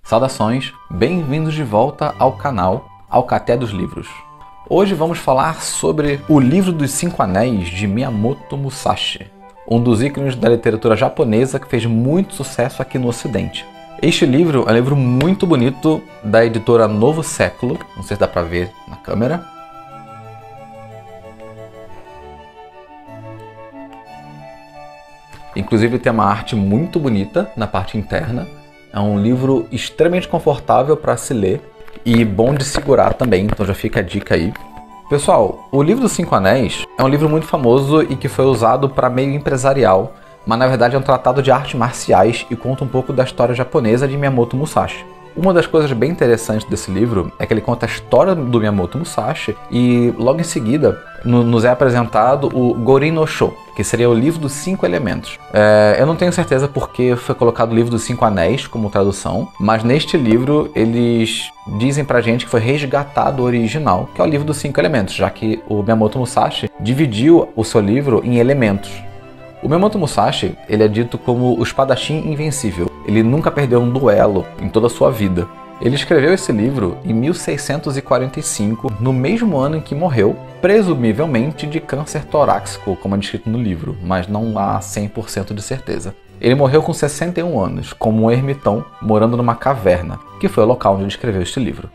Saudações, bem-vindos de volta ao canal Alcaté dos Livros. Hoje vamos falar sobre O Livro dos Cinco Anéis de Miyamoto Musashi, um dos ícones da literatura japonesa que fez muito sucesso aqui no Ocidente. Este livro é um livro muito bonito da editora Novo Século, não sei se dá para ver na câmera. Inclusive tem uma arte muito bonita na parte interna. É um livro extremamente confortável para se ler e bom de segurar também, então já fica a dica aí. Pessoal, o Livro dos Cinco Anéis é um livro muito famoso e que foi usado para meio empresarial, mas na verdade é um tratado de artes marciais e conta um pouco da história japonesa de Miyamoto Musashi. Uma das coisas bem interessantes desse livro é que ele conta a história do Miyamoto Musashi e logo em seguida nos é apresentado o Gorin no Sho, que seria o livro dos cinco elementos. Eu não tenho certeza porque foi colocado o livro dos cinco anéis como tradução, mas neste livro eles dizem pra gente que foi resgatado o original, que é o livro dos cinco elementos, já que o Miyamoto Musashi dividiu o seu livro em elementos. O Miyamoto Musashi, ele é dito como o espadachim invencível. Ele nunca perdeu um duelo em toda a sua vida. Ele escreveu esse livro em 1645, no mesmo ano em que morreu, presumivelmente de câncer torácico, como é descrito no livro, mas não há 100% de certeza. Ele morreu com 61 anos, como um ermitão, morando numa caverna, que foi o local onde ele escreveu este livro.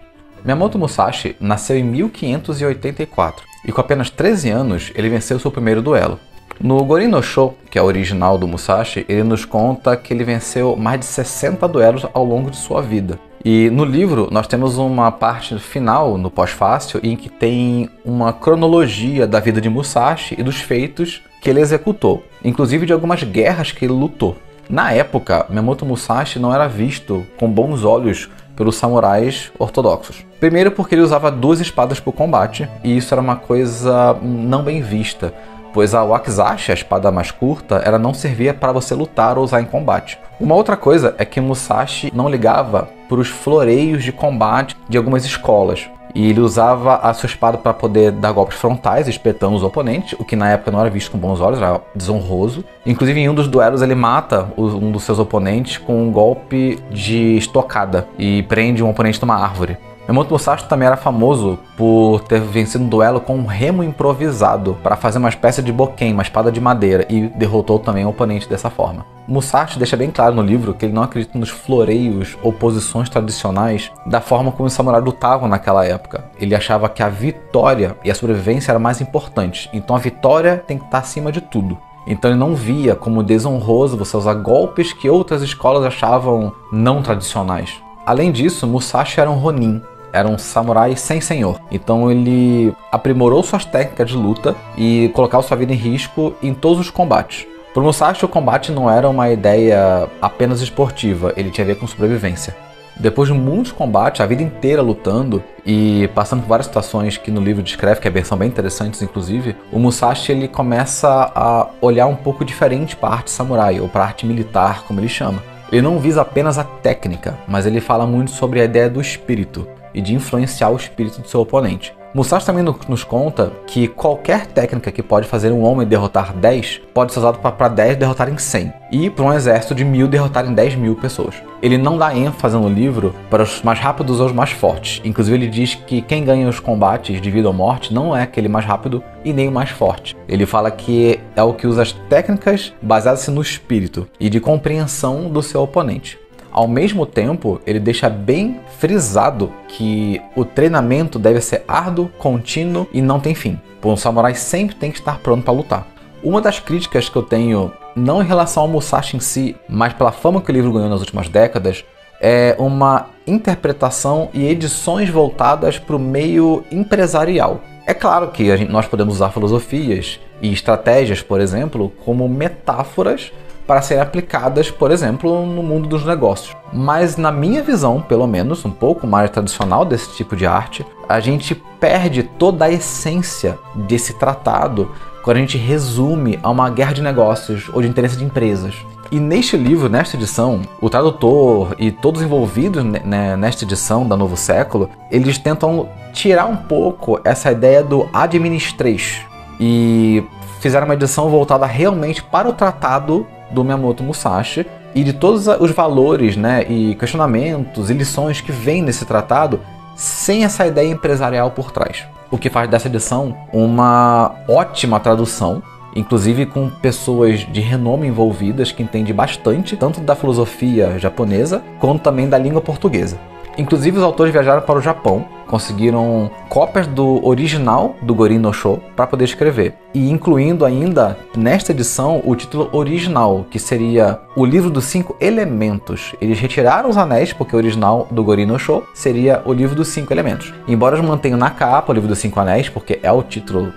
Miyamoto Musashi nasceu em 1584, e com apenas 13 anos ele venceu seu primeiro duelo. No Gorin no Sho, que é o original do Musashi, ele nos conta que ele venceu mais de 60 duelos ao longo de sua vida. E no livro nós temos uma parte final, no pós-fácil, em que tem uma cronologia da vida de Musashi e dos feitos que ele executou, inclusive de algumas guerras que ele lutou. Na época, Miyamoto Musashi não era visto com bons olhos pelos samurais ortodoxos. Primeiro porque ele usava duas espadas para o combate, e isso era uma coisa não bem vista, pois a wakizashi, a espada mais curta, ela não servia para você lutar ou usar em combate. Uma outra coisa é que Musashi não ligava para os floreios de combate de algumas escolas, e ele usava a sua espada para poder dar golpes frontais, espetando os oponentes, o que na época não era visto com bons olhos, era desonroso. Inclusive em um dos duelos ele mata um dos seus oponentes com um golpe de estocada e prende um oponente numa árvore. Miyamoto Musashi também era famoso por ter vencido um duelo com um remo improvisado para fazer uma espécie de boken, uma espada de madeira, e derrotou também o oponente dessa forma. Musashi deixa bem claro no livro que ele não acredita nos floreios ou posições tradicionais da forma como os samurais lutavam naquela época. Ele achava que a vitória e a sobrevivência eram mais importantes, então a vitória tem que estar acima de tudo. Então ele não via como desonroso você usar golpes que outras escolas achavam não tradicionais. Além disso, Musashi era um ronin. Era um samurai sem senhor, então ele aprimorou suas técnicas de luta e colocava sua vida em risco em todos os combates. Para Musashi, o combate não era uma ideia apenas esportiva, ele tinha a ver com sobrevivência. Depois de muitos combates, a vida inteira lutando e passando por várias situações que no livro descreve, que são bem interessantes inclusive, o Musashi ele começa a olhar um pouco diferente para a arte samurai, ou para a arte militar, como ele chama. Ele não visa apenas a técnica, mas ele fala muito sobre a ideia do espírito e de influenciar o espírito do seu oponente. Musashi também nos conta que qualquer técnica que pode fazer um homem derrotar 10 pode ser usada para 10 derrotarem 100 e para um exército de 1000 derrotarem 10.000 pessoas. Ele não dá ênfase no livro para os mais rápidos ou os mais fortes. Inclusive ele diz que quem ganha os combates de vida ou morte não é aquele mais rápido e nem o mais forte. Ele fala que é o que usa as técnicas baseadas no espírito e de compreensão do seu oponente. Ao mesmo tempo, ele deixa bem frisado que o treinamento deve ser árduo, contínuo e não tem fim. Um samurai sempre tem que estar pronto para lutar. Uma das críticas que eu tenho, não em relação ao Musashi em si, mas pela fama que o livro ganhou nas últimas décadas, é uma interpretação e edições voltadas para o meio empresarial. É claro que nós podemos usar filosofias e estratégias, por exemplo, como metáforas para serem aplicadas, por exemplo, no mundo dos negócios. Mas na minha visão, pelo menos, um pouco mais tradicional desse tipo de arte, a gente perde toda a essência desse tratado quando a gente resume a uma guerra de negócios ou de interesse de empresas. E neste livro, nesta edição, o tradutor e todos os envolvidos nesta edição da Novo Século, eles tentam tirar um pouco essa ideia do administration e fizeram uma edição voltada realmente para o tratado do Miyamoto Musashi e de todos os valores, né, e questionamentos e lições que vêm nesse tratado sem essa ideia empresarial por trás. O que faz dessa edição uma ótima tradução, inclusive com pessoas de renome envolvidas que entendem bastante tanto da filosofia japonesa quanto também da língua portuguesa. Inclusive os autores viajaram para o Japão, conseguiram cópias do original do Gorin no Sho para poder escrever, e incluindo ainda nesta edição o título original, que seria o livro dos 5 elementos. Eles retiraram os anéis porque o original do Gorin no Sho seria o livro dos 5 elementos. Embora eles mantenham na capa o livro dos 5 anéis, porque é o título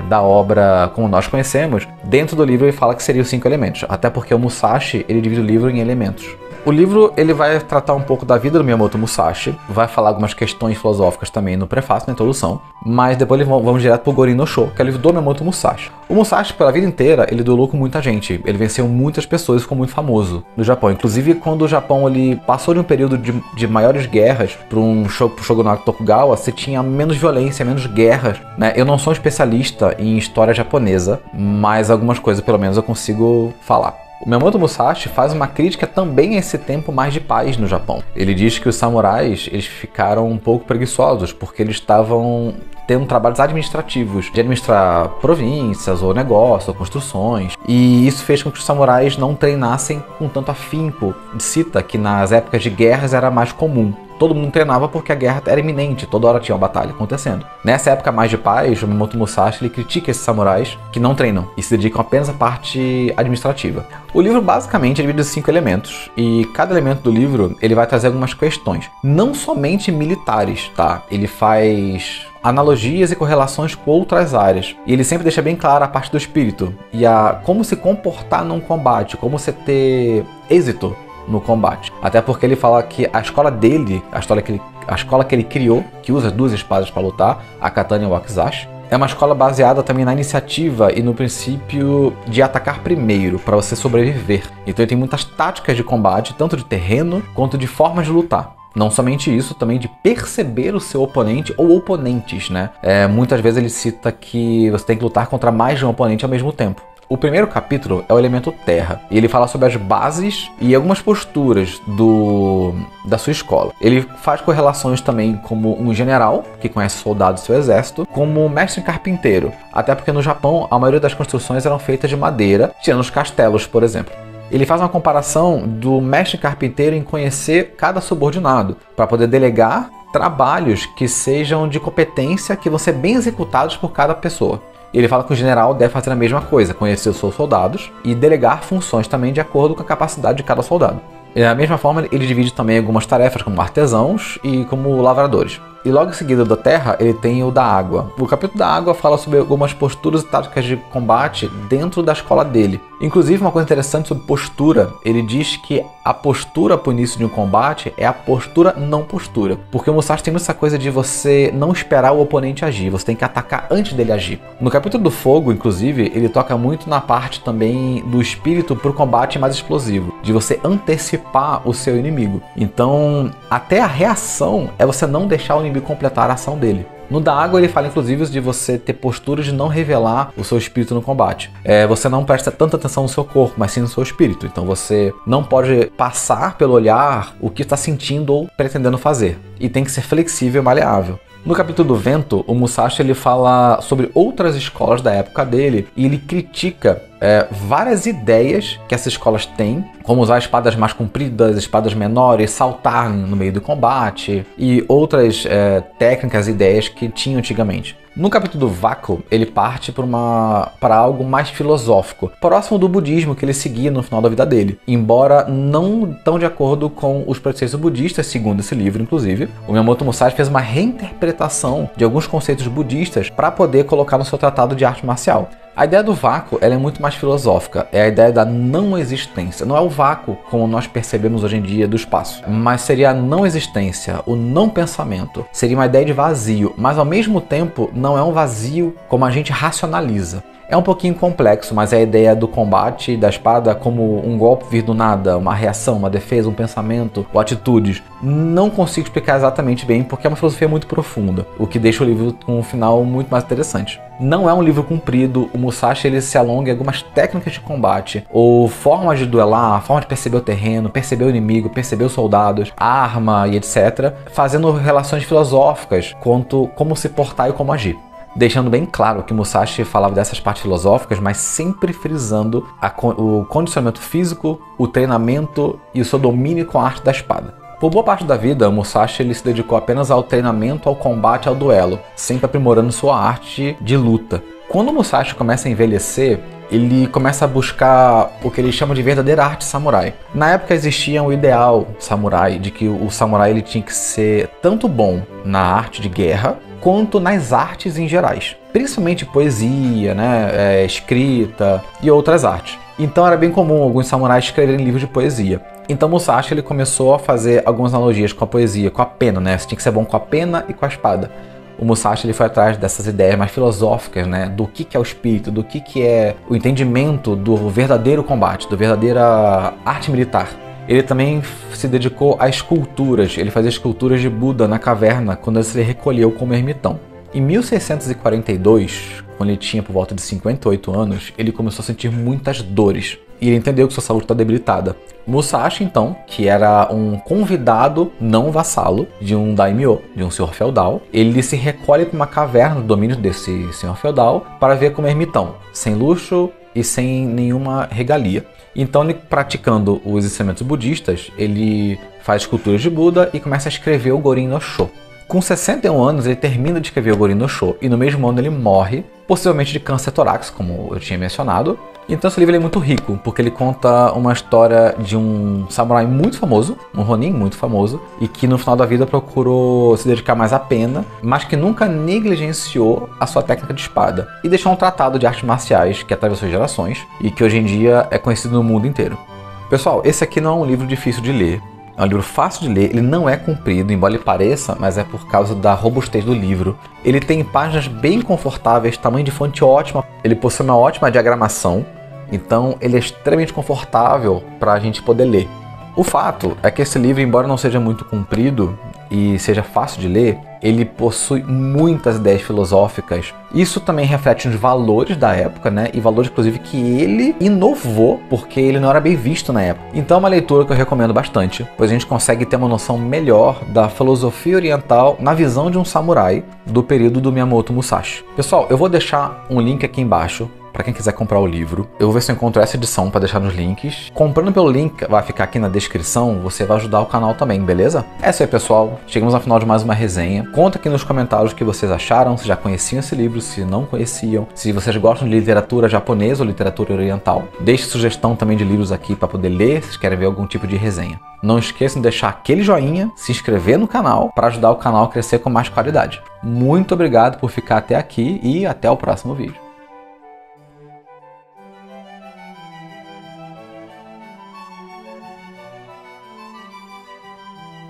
da obra como nós conhecemos, dentro do livro ele fala que seria os 5 elementos, até porque o Musashi ele divide o livro em elementos. O livro ele vai tratar um pouco da vida do Miyamoto Musashi, vai falar algumas questões filosóficas também no prefácio, na introdução, mas depois vamos direto pro Gorin no Sho, que é o livro do Miyamoto Musashi. O Musashi, pela vida inteira, ele duelou com muita gente, ele venceu muitas pessoas e ficou muito famoso no Japão. Inclusive, quando o Japão ele passou de um período de maiores guerras para pro Shogunato Tokugawa, você tinha menos violência, menos guerras, né? Eu não sou um especialista em história japonesa, mas algumas coisas pelo menos eu consigo falar. O Miyamoto Musashi faz uma crítica também a esse tempo mais de paz no Japão. Ele diz que os samurais eles ficaram um pouco preguiçosos porque eles estavam tendo trabalhos administrativos, de administrar províncias, ou negócios, ou construções. E isso fez com que os samurais não treinassem com tanto afinco. Cita que nas épocas de guerras era mais comum. Todo mundo treinava porque a guerra era iminente, toda hora tinha uma batalha acontecendo. Nessa época mais de paz, o Miyamoto Musashi ele critica esses samurais que não treinam e se dedicam apenas à parte administrativa. O livro basicamente é dividido em 5 elementos e cada elemento do livro ele vai trazer algumas questões, não somente militares, tá? Ele faz analogias e correlações com outras áreas. E ele sempre deixa bem clara a parte do espírito e como se comportar num combate, como você ter êxito no combate. Até porque ele fala que a escola dele, a escola que ele criou, que usa 2 espadas para lutar, a katana e o wakizashi, é uma escola baseada também na iniciativa e no princípio de atacar primeiro, para você sobreviver. Então ele tem muitas táticas de combate, tanto de terreno quanto de formas de lutar. Não somente isso, também de perceber o seu oponente ou oponentes, né? Muitas vezes ele cita que você tem que lutar contra mais de um oponente ao mesmo tempo. O primeiro capítulo é o elemento terra, e ele fala sobre as bases e algumas posturas da sua escola. Ele faz correlações também como um general, que conhece soldados do seu exército, como um mestre carpinteiro, até porque no Japão a maioria das construções eram feitas de madeira, tirando os castelos, por exemplo. Ele faz uma comparação do mestre carpinteiro em conhecer cada subordinado, para poder delegar trabalhos que sejam de competência, que vão ser bem executados por cada pessoa. Ele fala que o general deve fazer a mesma coisa, conhecer os seus soldados e delegar funções também de acordo com a capacidade de cada soldado. Da mesma forma, ele divide também algumas tarefas como artesãos e como lavradores. E logo em seguida da terra, ele tem o da água. O capítulo da água fala sobre algumas posturas e táticas de combate dentro da escola dele. Inclusive, uma coisa interessante sobre postura, ele diz que a postura para o início de um combate é a postura não postura. Porque o Musashi tem muito essa coisa de você não esperar o oponente agir, você tem que atacar antes dele agir. No capítulo do fogo, inclusive, ele toca muito na parte também do espírito para o combate mais explosivo, de você antecipar o seu inimigo. Então, até a reação é você não deixar o inimigo completar a ação dele. No da água ele fala inclusive de você ter posturas de não revelar o seu espírito no combate. Você não presta tanta atenção no seu corpo, mas sim no seu espírito. Então você não pode passar pelo olhar o que está sentindo ou pretendendo fazer. E tem que ser flexível e maleável. No capítulo do vento, o Musashi ele fala sobre outras escolas da época dele e ele critica várias ideias que essas escolas têm, como usar espadas mais compridas, espadas menores, saltar no meio do combate e outras técnicas e ideias que tinham antigamente. No capítulo do vácuo, ele parte para algo mais filosófico, próximo do budismo que ele seguia no final da vida dele, embora não tão de acordo com os preceitos budistas, segundo esse livro, inclusive. O Miyamoto Musashi fez uma reinterpretação de alguns conceitos budistas para poder colocar no seu tratado de arte marcial. A ideia do vácuo ela é muito mais filosófica, é a ideia da não existência. Não é o vácuo como nós percebemos hoje em dia do espaço, mas seria a não existência, o não pensamento. Seria uma ideia de vazio, mas ao mesmo tempo não é um vazio como a gente racionaliza. É um pouquinho complexo, mas a ideia do combate da espada como um golpe vir do nada, uma reação, uma defesa, um pensamento ou atitudes, não consigo explicar exatamente bem porque é uma filosofia muito profunda, o que deixa o livro com um final muito mais interessante. Não é um livro comprido, o Musashi ele se alonga em algumas técnicas de combate, ou formas de duelar, forma de perceber o terreno, perceber o inimigo, perceber os soldados, a arma e etc, fazendo relações filosóficas quanto como se portar e como agir. Deixando bem claro que Musashi falava dessas partes filosóficas, mas sempre frisando o condicionamento físico, o treinamento e o seu domínio com a arte da espada. Por boa parte da vida, Musashi ele se dedicou apenas ao treinamento, ao combate e ao duelo, sempre aprimorando sua arte de luta. Quando Musashi começa a envelhecer, ele começa a buscar o que ele chama de verdadeira arte samurai. Na época existia um ideal samurai, de que o samurai ele tinha que ser tanto bom na arte de guerra, quanto nas artes em gerais, principalmente poesia, escrita e outras artes. Então era bem comum alguns samurais escreverem livros de poesia. Então Musashi ele começou a fazer algumas analogias com a poesia, com a pena, né? Você tinha que ser bom com a pena e com a espada. O Musashi ele foi atrás dessas ideias mais filosóficas, né? Do que é o espírito, do que é o entendimento do verdadeiro combate, da verdadeira arte militar. Ele também se dedicou a esculturas. Ele fazia esculturas de Buda na caverna quando ele se recolheu como ermitão. Em 1642, quando ele tinha por volta de 58 anos, ele começou a sentir muitas dores. E ele entendeu que sua saúde está debilitada. Musashi, então, que era um convidado não vassalo de um daimyo, de um senhor feudal, ele se recolhe para uma caverna no domínio desse senhor feudal para ver como ermitão, sem luxo e sem nenhuma regalia. Então, ele praticando os ensinamentos budistas, ele faz esculturas de Buda e começa a escrever o Gorin no Sho. Com 61 anos, ele termina de escrever o Gorin no Sho e no mesmo ano ele morre, possivelmente de câncer torácico, como eu tinha mencionado. Então esse livro é muito rico, porque ele conta uma história de um samurai muito famoso, um ronin muito famoso, e que no final da vida procurou se dedicar mais à pena, mas que nunca negligenciou a sua técnica de espada, e deixou um tratado de artes marciais que atravessou gerações, e que hoje em dia é conhecido no mundo inteiro. Pessoal, esse aqui não é um livro difícil de ler. É um livro fácil de ler, ele não é comprido, embora ele pareça, mas é por causa da robustez do livro. Ele tem páginas bem confortáveis, tamanho de fonte ótimo, ele possui uma ótima diagramação, então ele é extremamente confortável para a gente poder ler. O fato é que esse livro, embora não seja muito comprido e seja fácil de ler, ele possui muitas ideias filosóficas. Isso também reflete os valores da época, né? E valores, inclusive, que ele inovou, porque ele não era bem visto na época. Então é uma leitura que eu recomendo bastante, pois a gente consegue ter uma noção melhor da filosofia oriental na visão de um samurai do período do Miyamoto Musashi. Pessoal, eu vou deixar um link aqui embaixo para quem quiser comprar o livro. Eu vou ver se eu encontro essa edição para deixar nos links. Comprando pelo link, vai ficar aqui na descrição, você vai ajudar o canal também, beleza? É isso aí, pessoal. Chegamos ao final de mais uma resenha. Conta aqui nos comentários o que vocês acharam, se já conheciam esse livro, se não conheciam, se vocês gostam de literatura japonesa ou literatura oriental. Deixe sugestão também de livros aqui para poder ler, se querem ver algum tipo de resenha. Não esqueçam de deixar aquele joinha, se inscrever no canal para ajudar o canal a crescer com mais qualidade. Muito obrigado por ficar até aqui e até o próximo vídeo.